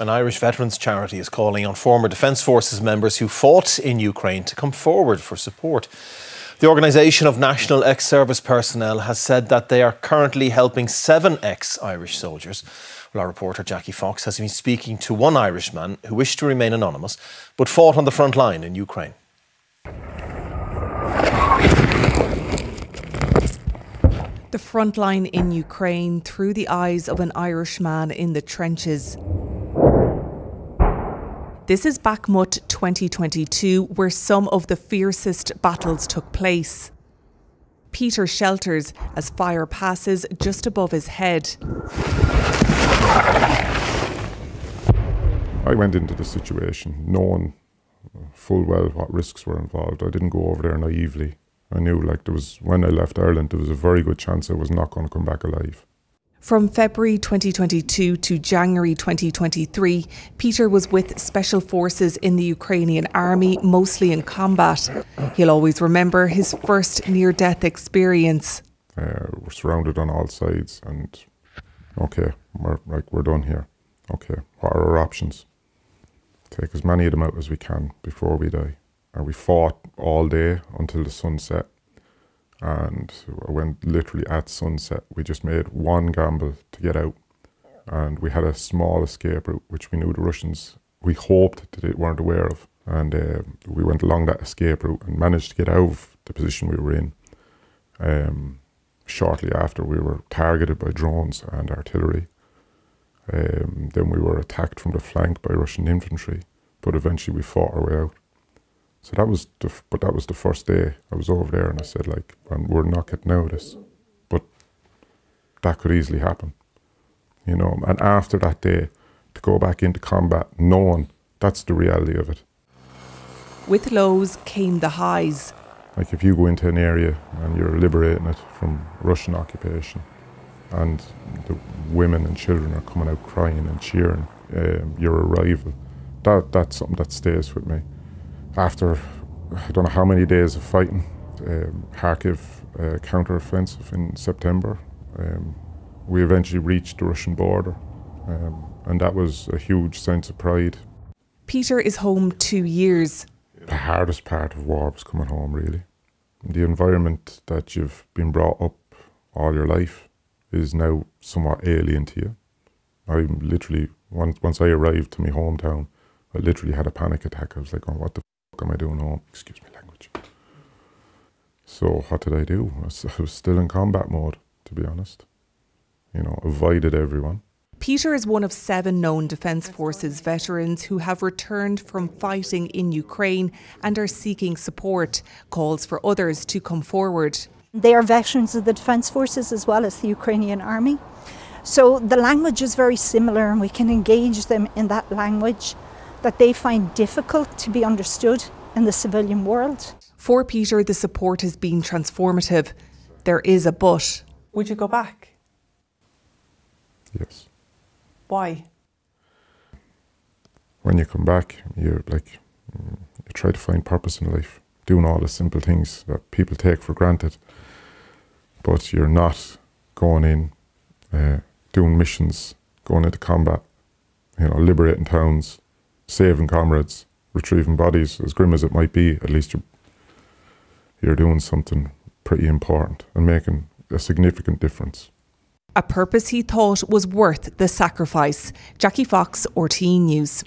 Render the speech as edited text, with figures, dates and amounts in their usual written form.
An Irish veterans charity is calling on former Defence Forces members who fought in Ukraine to come forward for support. The Organisation of National Ex-Service Personnel has said that they are currently helping 7 ex-Irish soldiers. Well, our reporter Jackie Fox has been speaking to one Irishman who wished to remain anonymous but fought on the front line in Ukraine. The front line in Ukraine through the eyes of an Irishman in the trenches. This is Bakhmut 2022, where some of the fiercest battles took place. Peter shelters as fire passes just above his head. I went into the situation knowing full well what risks were involved. I didn't go over there naively. I knew when I left Ireland, there was a very good chance I was not going to come back alive. From February 2022 to January 2023, Peter was with Special Forces in the Ukrainian army, mostly in combat. He'll always remember his first near-death experience. We're surrounded on all sides and, okay, we're done here. Okay, what are our options? Take as many of them out as we can before we die. And we fought all day until the sun set. And I went literally at sunset. We just made one gamble to get out. And we had a small escape route, which we knew the Russians, we hoped that they weren't aware of. And we went along that escape route and managed to get out of the position we were in. Shortly after, we were targeted by drones and artillery. Then we were attacked from the flank by Russian infantry, but eventually we fought our way out. So that was the first day I was over there, and I said, we're not getting out of this. But that could easily happen, you know. And after that day, to go back into combat, knowing that's the reality of it. With lows came the highs. Like if you go into an area and you're liberating it from Russian occupation, and the women and children are coming out crying and cheering your arrival, that's something that stays with me. After, I don't know how many days of fighting, Kharkiv counter-offensive in September, we eventually reached the Russian border, and that was a huge sense of pride. Peter is home 2 years. The hardest part of war was coming home, really. The environment that you've been brought up all your life is now somewhat alien to you. I literally, once I arrived to my hometown, I literally had a panic attack. I was like, oh, what the f*** am I doing home? Excuse my language. So what did I do? I was still in combat mode, to be honest. You know, avoided everyone. Peter is one of 7 known Defence Forces veterans who have returned from fighting in Ukraine and are seeking support. Calls for others to come forward. They are veterans of the Defence Forces as well as the Ukrainian Army. So the language is very similar, and we can engage them in that language that they find difficult to be understood in the civilian world. For Peter, the support has been transformative. There is a but. Would you go back? Yes. Why? When you come back, you try to find purpose in life, doing all the simple things that people take for granted. But you're not going in, doing missions, going into combat, you know, liberating towns, saving comrades, retrieving bodies. As grim as it might be, at least you're doing something pretty important and making a significant difference. A purpose he thought was worth the sacrifice. Jackie Fox, RTÉ News.